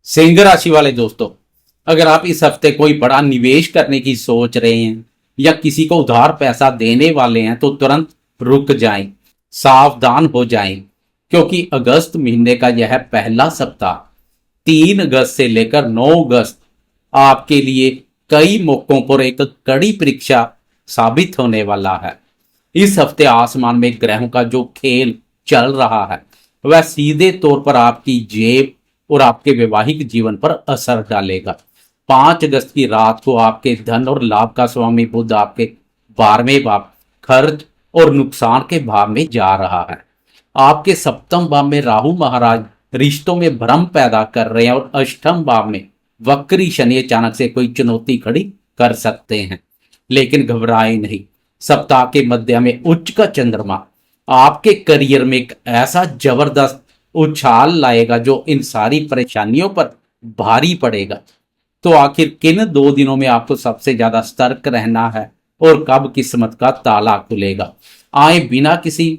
सिंह राशि वाले दोस्तों, अगर आप इस हफ्ते कोई बड़ा निवेश करने की सोच रहे हैं या किसी को उधार पैसा देने वाले हैं तो तुरंत रुक जाएं, सावधान हो जाएं, क्योंकि अगस्त महीने का यह पहला सप्ताह 3 अगस्त से लेकर 9 अगस्त आपके लिए कई मौकों पर एक कड़ी परीक्षा साबित होने वाला है। इस हफ्ते आसमान में ग्रहों का जो खेल चल रहा है वह सीधे तौर पर आपकी जेब और आपके वैवाहिक जीवन पर असर डालेगा। 5 अगस्त की रात को आपके धन और लाभ का स्वामी बुध आपके 12वें भाव खर्च और नुकसान के भाव में जा रहा है। आपके सप्तम भाव में राहु महाराज रिश्तों में भ्रम पैदा कर रहे हैं और अष्टम भाव में वक्री शनि अचानक से कोई चुनौती खड़ी कर सकते हैं। लेकिन घबराए नहीं, सप्ताह के मध्य में उच्च का चंद्रमा आपके करियर में एक ऐसा जबरदस्त उछाल लाएगा जो इन सारी परेशानियों पर भारी पड़ेगा। तो आखिर किन 2 दिनों में आपको सबसे ज्यादा सतर्क रहना है और कब किस्मत का ताला खुलेगा? आए बिना किसी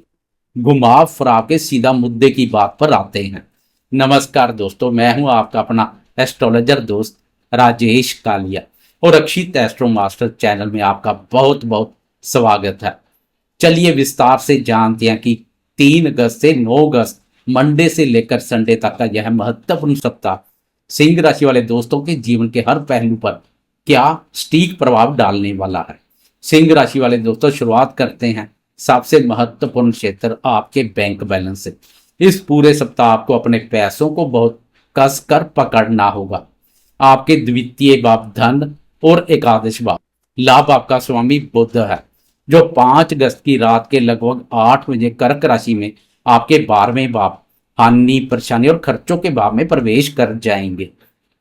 घुमाव फराव के सीधा मुद्दे की बात पर आते हैं। नमस्कार दोस्तों, मैं हूं आपका अपना एस्ट्रोलॉजर दोस्त राजेश कालिया और अक्षित एस्ट्रो मास्टर चैनल में आपका बहुत बहुत स्वागत है। चलिए विस्तार से जानते हैं कि 3 अगस्त से 9 अगस्त मंडे से लेकर संडे तक का यह महत्वपूर्ण सप्ताह सिंह राशि वाले दोस्तों के जीवन के हर पहलू पर क्या सटीक प्रभाव डालने वाला है। सिंह राशि वाले दोस्तों, शुरुआत करते हैं सबसे महत्वपूर्ण क्षेत्र आपके बैंक बैलेंस से। इस पूरे सप्ताह आपको अपने पैसों को बहुत कसकर पकड़ना होगा। आपके द्वितीय भाव धन और एकादश भाव लाभ आपका स्वामी बुध है, जो 5 अगस्त की रात के लगभग 8 बजे कर्क राशि में आपके 12वें भाव हानि परेशानी और खर्चों के भाव में प्रवेश कर जाएंगे।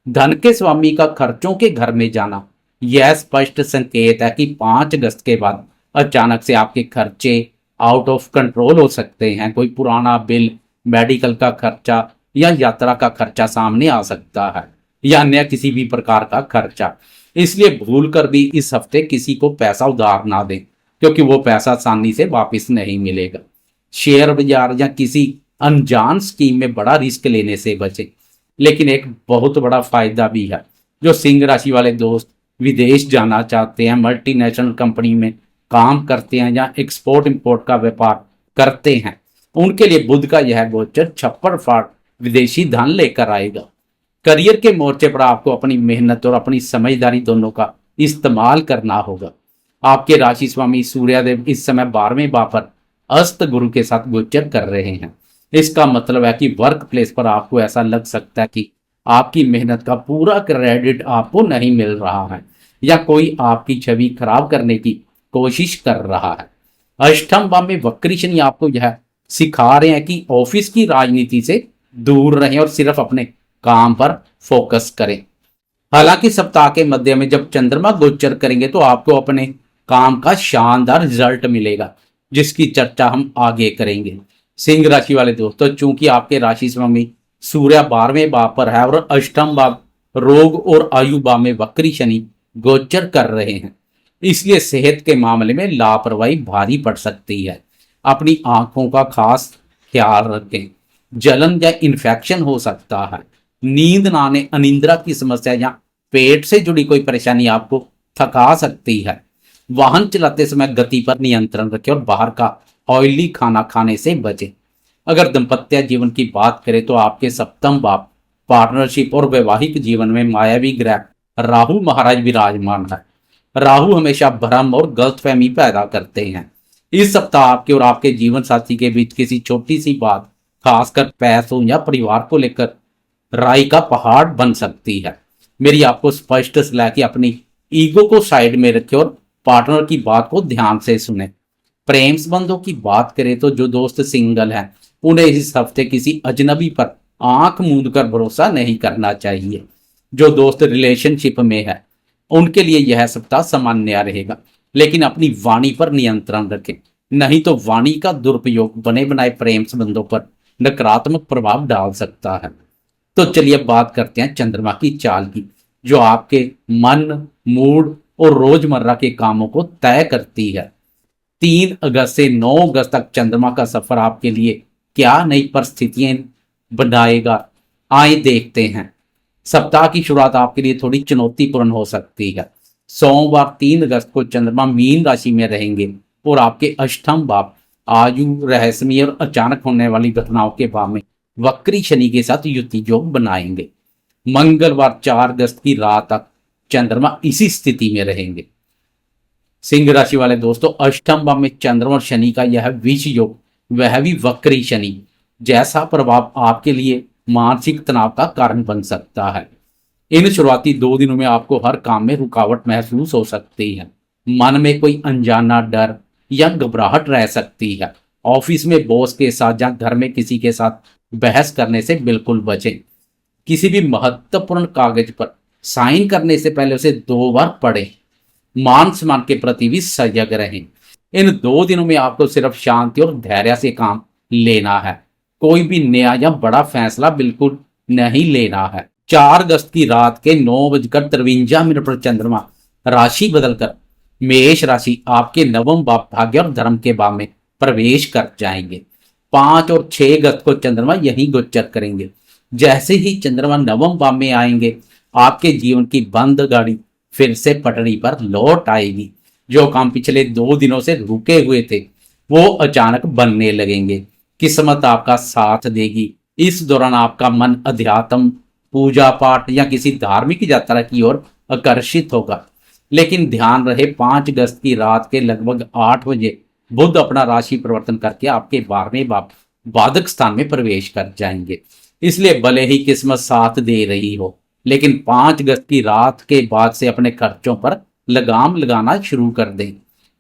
धन के स्वामी का खर्चों के घर में जाना यह स्पष्ट संकेत है कि 5 अगस्त के बाद अचानक से आपके खर्चे आउट ऑफ कंट्रोल हो सकते हैं। कोई पुराना बिल, मेडिकल का खर्चा या यात्रा का खर्चा सामने आ सकता है, या अन्य किसी भी प्रकार का खर्चा। इसलिए भूल कर भी इस हफ्ते किसी को पैसा उधार ना दें, क्योंकि वो पैसा आसानी से वापस नहीं मिलेगा। शेयर बाजार या किसी अनजान स्कीम में बड़ा रिस्क लेने से बचें। लेकिन एक बहुत बड़ा फायदा भी है। जो सिंह राशि वाले दोस्त विदेश जाना चाहते हैं, मल्टीनेशनल कंपनी में काम करते हैं या एक्सपोर्ट इंपोर्ट का व्यापार करते हैं, उनके लिए बुध का यह गोचर छप्पर फाड़ विदेशी धन लेकर आएगा। करियर के मोर्चे पर आपको अपनी मेहनत और अपनी समझदारी दोनों का इस्तेमाल करना होगा। आपके राशि स्वामी सूर्यदेव इस समय 12वें भाव पर अस्त गुरु के साथ गोचर कर रहे हैं। इसका मतलब है कि वर्क प्लेस पर आपको ऐसा लग सकता है कि आपकी मेहनत का पूरा क्रेडिट आपको नहीं मिल रहा है, या कोई आपकी छवि खराब करने की कोशिश कर रहा है। अष्टम भाव में वक्री शनि आपको यह सिखा रहे हैं कि ऑफिस की राजनीति से दूर रहें और सिर्फ अपने काम पर फोकस करें। हालांकि सप्ताह के मध्य में जब चंद्रमा गोचर करेंगे तो आपको अपने काम का शानदार रिजल्ट मिलेगा, जिसकी चर्चा हम आगे करेंगे। सिंह राशि वाले दोस्तों, चूंकि आपके राशि स्वामी सूर्य 12वें भाव पर है और अष्टम भाव रोग और आयु भाव में वक्री शनि गोचर कर रहे हैं, इसलिए सेहत के मामले में लापरवाही भारी पड़ सकती है। अपनी आंखों का खास ख्याल रखें। जलन या इन्फेक्शन हो सकता है। नींद ना आने, अनिद्रा की समस्या या पेट से जुड़ी कोई परेशानी आपको थका सकती है। वाहन चलाते समय गति पर नियंत्रण रखें और बाहर का ऑयली खाना खाने से बचें। अगर दाम्पत्य जीवन की बात करें तो आपके सप्तम भाव पार्टनरशिप और वैवाहिक जीवन में मायावी ग्रह राहु महाराज विराजमान है। राहु हमेशा भ्रम और गलतफहमी पैदा करते हैं। इस सप्ताह आपके और आपके जीवन साथी के बीच किसी छोटी सी बात, खासकर पैसों या परिवार को लेकर, राय का पहाड़ बन सकती है। मेरी आपको स्पष्ट सलाह कि अपनी ईगो को साइड में रखें और पार्टनर की बात को ध्यान से सुने। प्रेम संबंधों की बात करें तो जो दोस्त सिंगल हैं उन्हें इस हफ्ते किसी अजनबी पर आंख मूंद कर भरोसा नहीं करना चाहिए। जो दोस्त रिलेशनशिप में है उनके लिए यह सप्ताह सामान्य रहेगा, लेकिन अपनी वाणी पर नियंत्रण रखें, नहीं तो वाणी का दुरुपयोग बने बनाए प्रेम संबंधों पर नकारात्मक प्रभाव डाल सकता है। तो चलिए बात करते हैं चंद्रमा की चाल की, जो आपके मन, मूड और रोजमर्रा के कामों को तय करती है। 3 अगस्त से 9 अगस्त तक चंद्रमा का सफर आपके लिए क्या नई परिस्थितियां बनाएगा, आए देखते हैं। सप्ताह की शुरुआत आपके लिए थोड़ी चुनौतीपूर्ण हो सकती है। सोमवार 3 अगस्त को चंद्रमा मीन राशि में रहेंगे और आपके अष्टम भाव आयु, रहस्यमय और अचानक होने वाली घटनाओं के भाव में वक्री शनि के साथ युति योग बनाएंगे। मंगलवार 4 अगस्त की रात तक चंद्रमा इसी स्थिति में रहेंगे। सिंह राशि वाले दोस्तों, अष्टम भाव में चंद्रमा और शनि का यह विष योग, वह भी वक्री शनि जैसा प्रभाव आपके लिए मानसिक तनाव का कारण बन सकता है। इन शुरुआती 2 दिनों में आपको हर काम में रुकावट महसूस हो सकती है। मन में कोई अनजाना डर या घबराहट रह सकती है। ऑफिस में बॉस के साथ या घर में किसी के साथ बहस करने से बिल्कुल बचें। किसी भी महत्वपूर्ण कागज पर साइन करने से पहले उसे 2 बार पढ़ें। मान सम्मान के प्रति भी सजग रहें। इन 2 दिनों में आपको सिर्फ शांति और धैर्य से काम लेना है। कोई भी नया या बड़ा फैसला बिल्कुल नहीं लेना है। 4 अगस्त की रात के 9:53 पर चंद्रमा राशि बदलकर मेष राशि आपके नवम भाव भाग्य और धर्म के भाव में प्रवेश कर जाएंगे। 5 और 6 अगस्त को चंद्रमा यही गोचर करेंगे। जैसे ही चंद्रमा नवम भाव में आएंगे, आपके जीवन की बंद गाड़ी फिर से पटरी पर लौट आएगी। जो काम पिछले 2 दिनों से रुके हुए थे वो अचानक बनने लगेंगे। किस्मत आपका साथ देगी। इस दौरान आपका मन अध्यात्म, पूजा पाठ या किसी धार्मिक यात्रा की ओर आकर्षित होगा। लेकिन ध्यान रहे, 5 अगस्त की रात के लगभग 8 बजे बुध अपना राशि परिवर्तन करके आपके 12वें भाव बाधक स्थान में प्रवेश कर जाएंगे। इसलिए भले ही किस्मत साथ दे रही हो, लेकिन 5 अगस्त की रात के बाद से अपने खर्चों पर लगाम लगाना शुरू कर दें।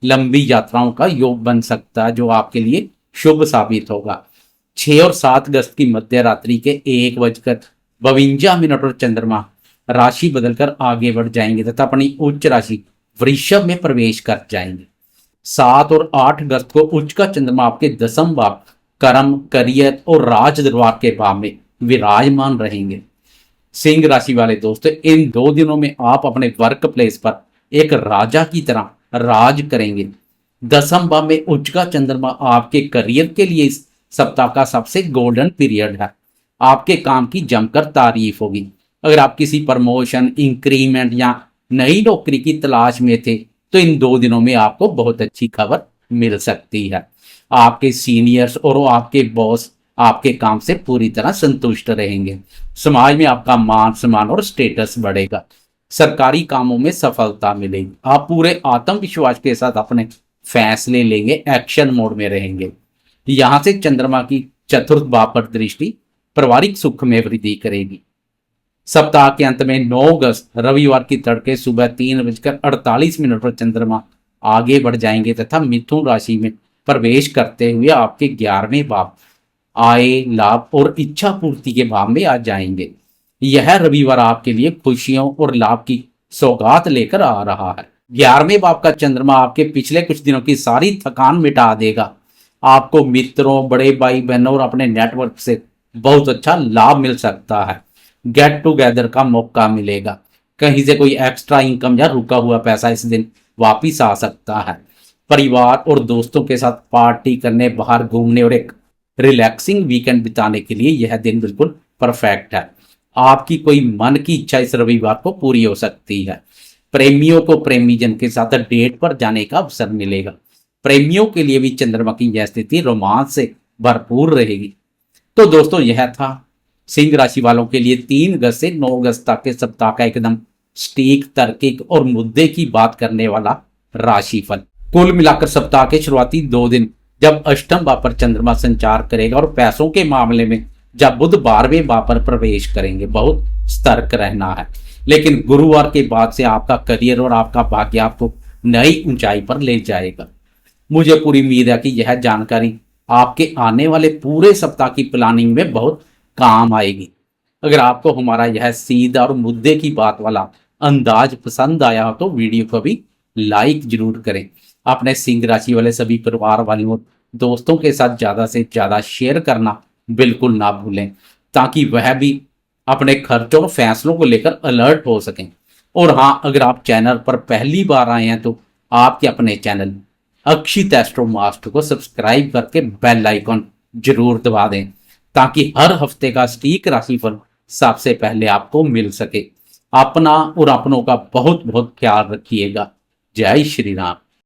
लंबी यात्राओं का योग बन सकता है जो आपके लिए शुभ साबित होगा। 6 और 7 अगस्त की मध्य रात्रि के 1:52 पर चंद्रमा राशि बदलकर आगे बढ़ जाएंगे तथा अपनी उच्च राशि वृषभ में प्रवेश कर जाएंगे। 7 और 8 अगस्त को उच्च का चंद्रमा आपके 10वें भाव कर्म, करियर और राज दरबार के भाव में विराजमान रहेंगे। सिंह राशि वाले दोस्तों, इन 2 दिनों में आप अपने वर्क प्लेस पर एक राजा की तरह राज करेंगे। 10वें भाव में उच्च का चंद्रमा आपके करियर के लिए इस सप्ताह का सबसे गोल्डन पीरियड है। आपके काम की जमकर तारीफ होगी। अगर आप किसी प्रमोशन, इंक्रीमेंट या नई नौकरी की तलाश में थे तो इन 2 दिनों में आपको बहुत अच्छी खबर मिल सकती है। आपके सीनियर्स और आपके बॉस आपके काम से पूरी तरह संतुष्ट रहेंगे। समाज में आपका मान सम्मान और स्टेटस बढ़ेगा। सरकारी कामों में सफलता मिलेगी। आप पूरे आत्मविश्वास के साथ अपने फैसले लेंगे, एक्शन मोड में रहेंगे। यहां से चंद्रमा की चतुर्थ भाव पर दृष्टि पारिवारिक सुख में वृद्धि करेगी। सप्ताह के अंत में 9 अगस्त रविवार की तड़के सुबह 3:48 पर चंद्रमा आगे बढ़ जाएंगे तथा मिथुन राशि में प्रवेश करते हुए आपके 11वें भाव आय, लाभ और इच्छा पूर्ति के भाव में आ जाएंगे। यह रविवार आपके लिए खुशियों और लाभ की सौगात लेकर आ रहा है। 11वें भाव का चंद्रमा आपके पिछले कुछ दिनों की सारी थकान मिटा देगा। आपको मित्रों, बड़े भाई बहनों और अपने नेटवर्क से बहुत अच्छा लाभ मिल सकता है। गेट टुगेदर का मौका मिलेगा। कहीं से कोई एक्स्ट्रा इनकम या रुका हुआ पैसा इस दिन वापिस आ सकता है। परिवार और दोस्तों के साथ पार्टी करने, बाहर घूमने और एक रिलैक्सिंग वीकेंड बिताने के लिए यह दिन बिल्कुल परफेक्ट है। आपकी कोई मन की इच्छा इस रविवार को पूरी हो सकती है। प्रेमियों को प्रेमी जन के साथ डेट पर जाने का अवसर मिलेगा। प्रेमियों के लिए भी चंद्रमा की यह स्थिति रोमांच से भरपूर रहेगी। तो दोस्तों, यह था सिंह राशि वालों के लिए 3 अगस्त से 9 अगस्त तक के सप्ताह का एकदम सटीक, तार्किक और मुद्दे की बात करने वाला राशिफल। कुल मिलाकर सप्ताह के शुरुआती 2 दिन जब अष्टम भाव पर चंद्रमा संचार करेगा और पैसों के मामले में जब बुध 12वें भाव पर प्रवेश करेंगे, बहुत सतर्क रहना है। लेकिन गुरुवार के बाद से आपका करियर और आपका भाग्य आपको नई ऊंचाई पर ले जाएगा। मुझे पूरी उम्मीद है कि यह जानकारी आपके आने वाले पूरे सप्ताह की प्लानिंग में बहुत काम आएगी। अगर आपको हमारा यह सीधा और मुद्दे की बात वाला अंदाज पसंद आया हो तो वीडियो को भी लाइक जरूर करें। अपने सिंह राशि वाले सभी परिवार वालों दोस्तों के साथ ज़्यादा से ज़्यादा शेयर करना बिल्कुल ना भूलें, ताकि वह भी अपने खर्चों और फैसलों को लेकर अलर्ट हो सकें। और हाँ, अगर आप चैनल पर पहली बार आए हैं तो आपके अपने चैनल अक्षित एस्ट्रो मास्टर को सब्सक्राइब करके बेल आइकॉन जरूर दबा दें, ताकि हर हफ्ते का सटीक राशिफल सबसे पहले आपको मिल सके। अपना और अपनों का बहुत बहुत ख्याल रखिएगा। जय श्री राम।